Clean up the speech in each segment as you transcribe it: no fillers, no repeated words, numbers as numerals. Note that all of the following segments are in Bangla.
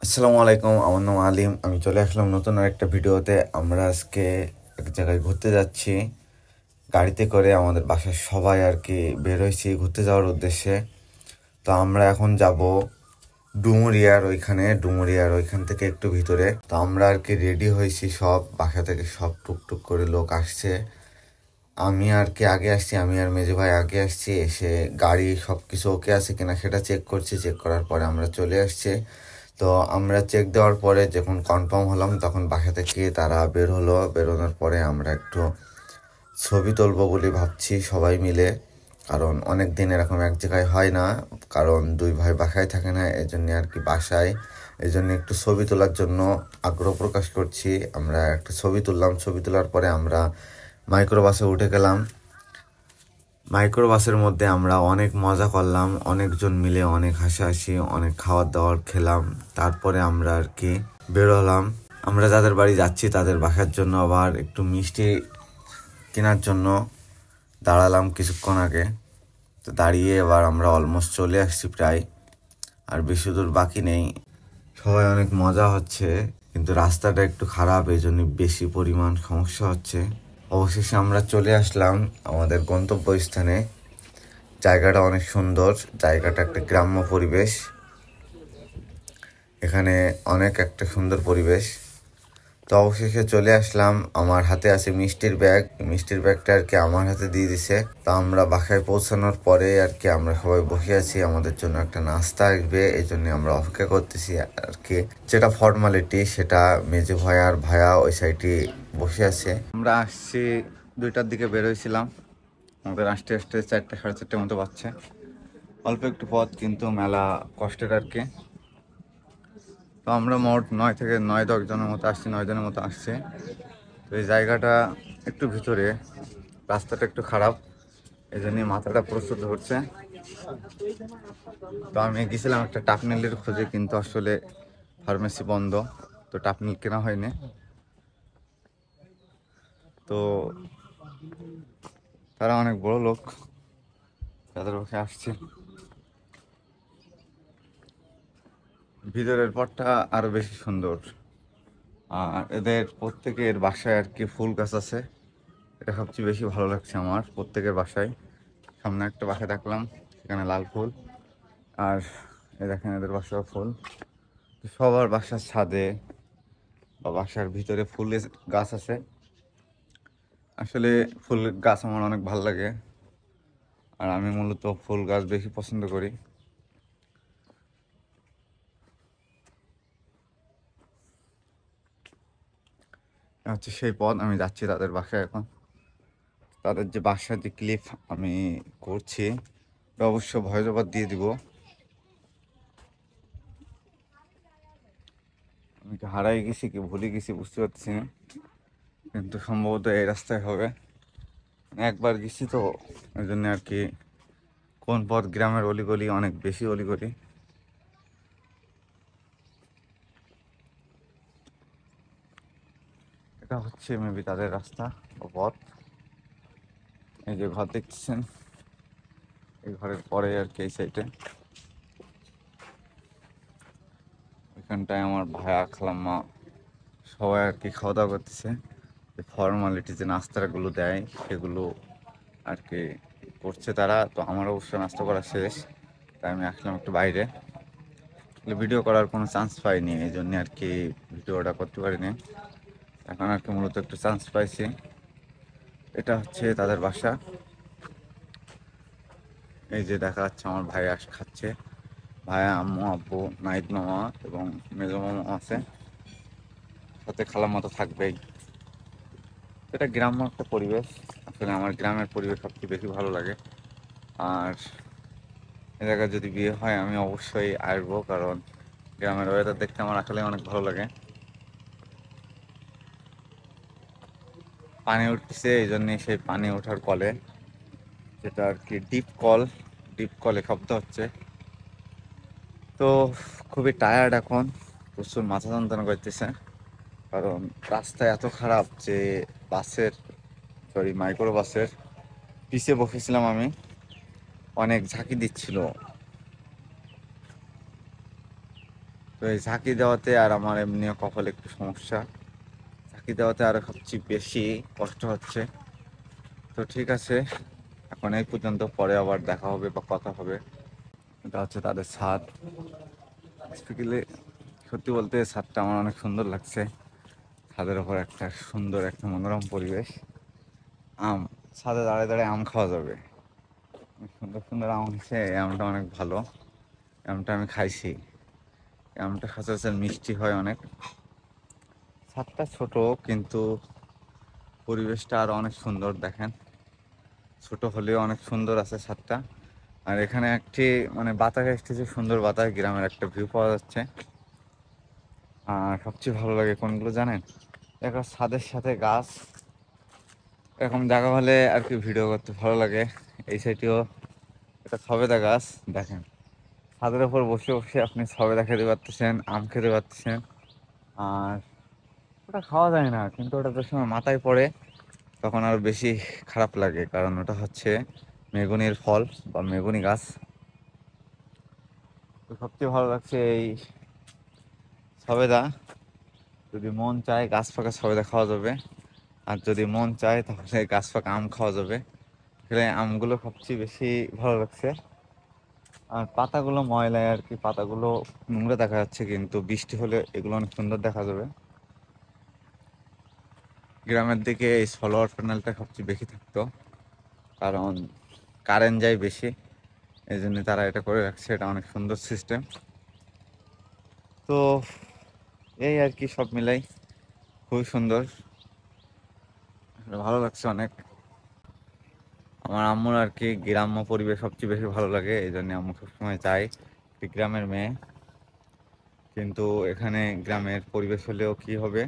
আসসালামু আলাইকুম, আমার নাম আলিম। আমি চলে আসলাম নতুন আরেকটা ভিডিওতে। আমরা আজকে এক জায়গায় ঘুরতে যাচ্ছি গাড়িতে করে। আমাদের বাসার সবাই আর কি বের হয়েছি ঘুরতে যাওয়ার উদ্দেশ্যে। তো আমরা এখন যাব ডুমুরিয়ার ওইখান থেকে একটু ভিতরে। তো আমরা আর কি রেডি হয়েছি, সব বাসা থেকে সব টুকটুক করে লোক আসছে। আমি আর কি আগে আসছি, আমি আর মেজো ভাই আগে আসছি। এসে গাড়ি সব কিছু ওকে আছে কিনা সেটা চেক করছি। চেক করার পরে আমরা চলে আসছি। তো আমরা চেক দেওয়ার পরে যখন কনফার্ম হলাম তখন বাসা থেকে তারা বের হলো। বেরোনোর পরে আমরা একটু ছবি তুলবো বলে ভাবছি সবাই মিলে, কারণ অনেক দিন এরকম এক জায়গায় হয় না। কারণ দুই ভাই বাসায় থাকে না, এই জন্য আর কি বাসায়, এই জন্য একটু ছবি তোলার জন্য আগ্রহ প্রকাশ করছি। আমরা একটা ছবি তুললাম। ছবি তোলার পরে আমরা মাইক্রোবাসে উঠে গেলাম। মাইক্রোবাসের মধ্যে আমরা অনেক মজা করলাম, অনেকজন মিলে অনেক হাসাহাসি, অনেক খাবার দাবার খেলাম। তারপরে আমরা আর কি বেরোলাম। আমরা যাদের বাড়ি যাচ্ছি তাদের বাসার জন্য আবার একটু মিষ্টি কেনার জন্য দাঁড়ালাম কিছুক্ষণ আগে। তো দাঁড়িয়ে এবার আমরা অলমোস্ট চলে আসছি প্রায়, আর বেশি দূর বাকি নেই। সবাই অনেক মজা হচ্ছে, কিন্তু রাস্তাটা একটু খারাপ, এই জন্য বেশি পরিমাণ সমস্যা হচ্ছে। অবশেষে আমরা চলে আসলাম আমাদের গন্তব্যস্থানে। জায়গাটা অনেক সুন্দর, জায়গাটা একটা গ্রাম্য পরিবেশ। এখানে অনেক একটা সুন্দর পরিবেশ। তো অবশেষে চলে আসলাম। আমার হাতে আছে মিষ্টির ব্যাগ। মিষ্টির ব্যাগটা আর কি আমার হাতে দিয়ে দিছে। তো আমরা বাসায় পৌঁছানোর পরে আর কি আমরা সবাই বসে আছি, আমাদের জন্য একটা নাস্তা আসবে, এই জন্য আমরা অপেক্ষা করতেছি আর কি। যেটা ফর্মালিটি সেটা মেজে ভাই আর ভাইয়া ওই সাইডে বসে আছে। আমরা আসছি 2টার দিকে বের হয়েছিলাম। আমাদের আসতে আসতে 4টা সাড়ে 4টার মতো বাজছে। অল্প একটু পথ, কিন্তু মেলা কষ্টের আর কি। তো আমরা মোট 9 থেকে 10 জনের মতো আসছি, 9 জনের মতো আসছে। তো এই জায়গাটা একটু ভিতরে, রাস্তাটা একটু খারাপ, এই জন্য মাথাটা প্রস্তুত হচ্ছে। তো আমি গেছিলাম একটা টাপনেলের খোঁজে, কিন্তু আসলে ফার্মেসি বন্ধ, তো টাপনেল কেনা হয়নি। তো তারা অনেক বড় লোক, তাদের পাশে আসছে। ভিতরের পথটা আরো বেশি সুন্দর, আর এদের প্রত্যেকের বাসায় আর কি ফুল গাছ আছে। এটা সবচেয়ে বেশি ভালো লাগছে আমার, প্রত্যেকের বাসায়। সামনে একটা বাসা দেখলাম, সেখানে লাল ফুল, আর এই দেখেন এদের বাসায় ফুল। সবার বাসার ছাদে বা বাসার ভিতরে ফুলের গাছ আছে। আসলে ফুল গাছ আমার অনেক ভালো লাগে, আর আমি মূলত ফুল গাছ বেশি পছন্দ করি। হচ্ছে সেই পথ, আমি যাচ্ছি তাদের বাসায় এখন। তাদের যে বাসার যে ক্লিপ আমি করছি, ওটা অবশ্য ভয়েস ওভার দিয়ে দিব। আমি কি হারাই গেছি কি ভুলে গেছি বুঝতে পারছি না, কিন্তু সম্ভবত এই রাস্তায় হবে। একবার গেছি তো, ওই জন্য আর কি। কোন পথ, গ্রামের অলিগলি, অনেক বেশি অলিগলি। এটা হচ্ছে মেবি তাদের রাস্তা বা পথ। এই যে ঘর দেখতেছেন, এই ঘরের পরে আর কি এই সাইডে, ওইখানটায় আমার ভাইয়া খালাম্মা সবাই আর কি খাওয়া দাওয়া করতেছে। যে ফর্মালিটি যে নাস্তাগুলো দেয় সেগুলো আর কি করছে তারা। তো আমার অবশ্য নাস্তা করা শেষ, তাই আমি আসলাম একটু বাইরে। ভিডিও করার কোনো চান্স পাইনি, এই জন্য আর কি ভিডিওটা করতে পারিনি। এখন আর কি মূলত একটু চান্স পাইছি। এটা হচ্ছে তাদের বাসা। এই যে দেখা যাচ্ছে আমার ভাই খাচ্ছে, ভাইয়া, আম্মু, আব্বু, নাইদ মামা এবং মেজো মামা আছে, সাথে খালাম্মা তো থাকবেই। এটা গ্রাম্য একটা পরিবেশ। আসলে আমার গ্রামের পরিবেশ সবচেয়ে বেশি ভালো লাগে। আর এ জায়গায় যদি বিয়ে হয় আমি অবশ্যই আসবো, কারণ গ্রামের ওয়েদার দেখতে আমার আসলে অনেক ভালো লাগে। পানি উঠছে, এই জন্যে সেই পানি ওঠার কলে, যেটা আর কি ডিপ কলে শব্দ হচ্ছে। তো খুবই টায়ার্ড এখন, প্রচুর মাথা যন্ত্রণা করতেছে, কারণ রাস্তা এত খারাপ যে মাইক্রো বাসের পিছিয়ে বসেছিলাম আমি, অনেক ঝাঁকি দিচ্ছিল। তো এই ঝাঁকি দেওয়াতে আর আমার এমনি কপালে একটু সমস্যা, ঝাঁকি দেওয়াতে আরও সবচেয়ে বেশি কষ্ট হচ্ছে। তো ঠিক আছে, এখন এই পর্যন্ত, পরে আবার দেখা হবে বা কথা হবে। এটা হচ্ছে তাদের ছাদ। স্পেশালি সত্যি বলতে ছাদটা আমার অনেক সুন্দর লাগছে। ছাদের ওপর একটা সুন্দর একটা মনোরম পরিবেশ। আম, ছাদে দাঁড়িয়ে দাঁড়িয়ে আম খাওয়া যাবে। সুন্দর সুন্দর আম হচ্ছে, এই আমটা অনেক ভালো। আমটা আমি খাইছি। আমটা সচরাচর মিষ্টি হয় অনেক। ছাদটা ছোট, কিন্তু পরিবেশটা আরো অনেক সুন্দর। দেখেন, ছোট হলেও অনেক সুন্দর আছে ছাদটা। আর এখানে একটি মানে বাতাস আসতেছে, সুন্দর বাতাস, গ্রামের একটা ভিউ পাওয়া যাচ্ছে। আর সবচেয়ে ভালো লাগে কোনগুলো জানেন? দেখো ছাদের সাথে গাছ, এরকম জায়গা হলে আর কি ভিডিও করতে ভালো লাগে। এই সাইডেও একটা সবেদা গাছ, দেখেন ছাদের উপর বসে বসে আপনি সবেদা খেতে পারতেছেন, আম খেতে পারতেছেন। আর ওটা খাওয়া যায় না, কিন্তু ওটা যে সময় মাথায় পড়ে তখন আরো বেশি খারাপ লাগে, কারণ ওটা হচ্ছে মেগুনির ফল বা মেগুনি গাছ। তো সবচেয়ে ভালো লাগছে এই সবেদা। যদি মন চায় গাছ পাকা সবেদা খাওয়া যাবে, আর যদি মন চায় তাহলে গাছ পাকা আম খাওয়া যাবে। আসলে আমগুলো সবচেয়ে বেশি ভালো লাগছে। আর পাতাগুলো ময়লায় আর কি, পাতাগুলো নোংরা দেখা যাচ্ছে, কিন্তু বৃষ্টি হলে এগুলো অনেক সুন্দর দেখা যাবে। গ্রামের দিকে এই সোলার প্যানেলটা সবচেয়ে বেশি থাকতো, কারণ কারেন্ট যায় বেশি, এই জন্য তারা এটা করে রাখছে। এটা অনেক সুন্দর সিস্টেম। তো এই আর কি, সব মিলাই খুবই সুন্দর, ভালো লাগছে অনেক। আমার আম্মুর আর কি গ্রাম্য পরিবেশ সবচেয়ে বেশি ভালো লাগে, এই জন্য আম্মু সবসময় চাই গ্রামের মেয়ে। কিন্তু এখানে গ্রামের পরিবেশ হলেও কি হবে,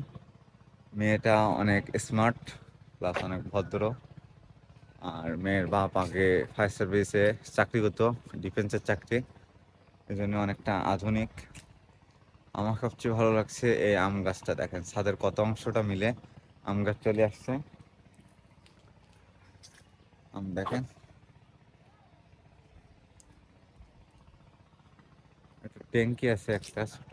মেয়েটা অনেক স্মার্ট প্লাস অনেক ভদ্র। আর মেয়ের বাপ আগে ফায়ার সার্ভিসে চাকরি করতো, ডিফেন্সের চাকরি, এই জন্য অনেকটা আধুনিক। আমার সবচেয়ে ভালো লাগছে এই আম গাছটা। দেখেন ছাদের কত অংশটা মিলে আম গাছ চলে আসছে। আম দেখেন, একটা ট্যাঙ্কি আছে একটা ছোট,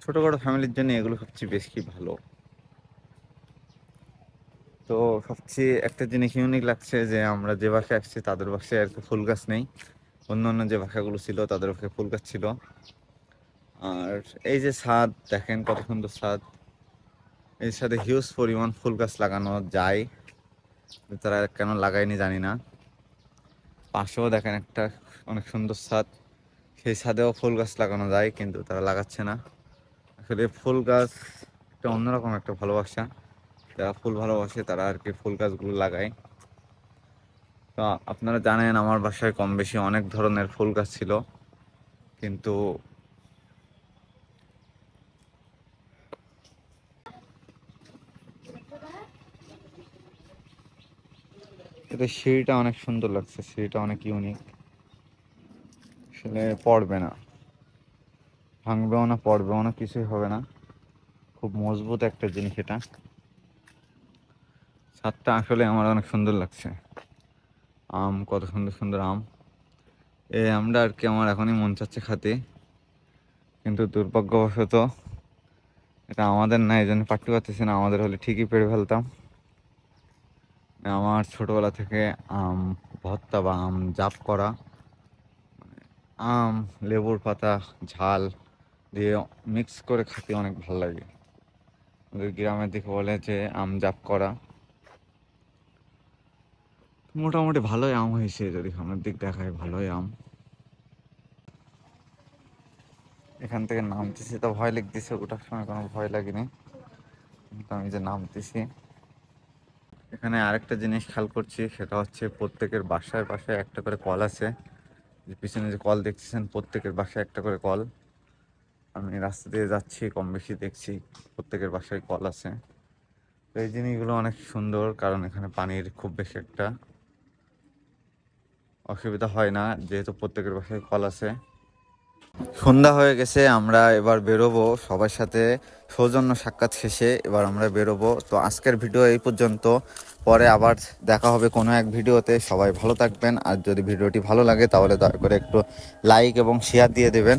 ছোটখাটো ফ্যামিলির জন্য এগুলো সবচেয়ে বেশি ভালো। তো সবচেয়ে একটা জিনিস ইউনিক লাগছে যে আমরা যে বাসায় আসছি তাদের বাসায় আর কি ফুল গাছ নেই। অন্য অন্য যে বাসাগুলো ছিল তাদের বাসায় ফুল গাছ ছিল। আর এই যে ছাদ, দেখেন কত সুন্দর ছাদ। এর সাথে হিউজ পরিমাণ ফুল গাছ লাগানো যায়, তারা কেন লাগায়নি জানি না। পাশেও দেখেন একটা অনেক সুন্দর ছাদ, সেই ছাদেও ফুল গাছ লাগানো যায়, কিন্তু তারা লাগাচ্ছে না। আসলে ফুল গাছ একটা অন্যরকম একটা ভালোবাসা, যারা ফুল ভালোবাসে তারা আর কি ফুল গাছগুলো লাগায়। তো আপনারা জানেন আমার বাসায় কম বেশি অনেক ধরনের ফুল গাছ ছিল, কিন্তু এটা সিঁড়িটা অনেক সুন্দর লাগছে, সিঁড়িটা অনেক ইউনিক। আসলে পড়বে না, ভাঙবেও না, পড়বেও না, কিছুই হবে না, খুব মজবুত একটা জিনিস এটা। ছাদটা আসলে আমার অনেক সুন্দর লাগছে। আম, কত সুন্দর সুন্দর আম। এই আমটা আর কি আমার এখনই মন চাচ্ছে খাতে, কিন্তু দুর্ভাগ্যবশত এটা আমাদের না, এই জন্য পারতে পারতেছি না। আমাদের হলে ঠিকই পেরে ফেলতাম। আমার ছোটবেলা থেকে আম ভর্তা বা আম জাপ করা, আম লেবুর পাতা ঝাল দিয়ে মিক্স করে খেতে অনেক ভালো লাগে। আমাদের গ্রামের দিকে বলে যে আম জাপ করা। মোটামুটি ভালোই আম হয়েছে, যদি সামনের দিক দেখায় ভালোই আম। এখান থেকে নামতেছি তো ভয় লাগতেছে, ওঠার সময় কোনো ভয় লাগেনি, কিন্তু আমি যে নামতেছি। এখানে আরেকটা জিনিস খেয়াল করছি, সেটা হচ্ছে প্রত্যেকের বাসায় বাসায় একটা করে কল আছে। যে পিছনে যে কল দেখতেছেন, প্রত্যেকের বাসায় একটা করে কল। আমি রাস্তা দিয়ে যাচ্ছি, কম বেশি দেখছি প্রত্যেকের বাসায় কল আছে। তো এই জিনিসগুলো অনেক সুন্দর, কারণ এখানে পানির খুব বেশি একটা অসুবিধা হয় না, যেহেতু প্রত্যেকের বাসায় কল আছে। সন্ধ্যা হয়ে গেছে, আমরা এবার বেরোবো সবার সাথে সৌজন্য সাক্ষাৎ শেষে। এবার আমরা বেরোবো। তো আজকের ভিডিও এই পর্যন্ত, পরে আবার দেখা হবে কোনো এক ভিডিওতে। সবাই ভালো থাকবেন, আর যদি ভিডিওটি ভালো লাগে তাহলে দয়া করে একটু লাইক এবং শেয়ার দিয়ে দেবেন।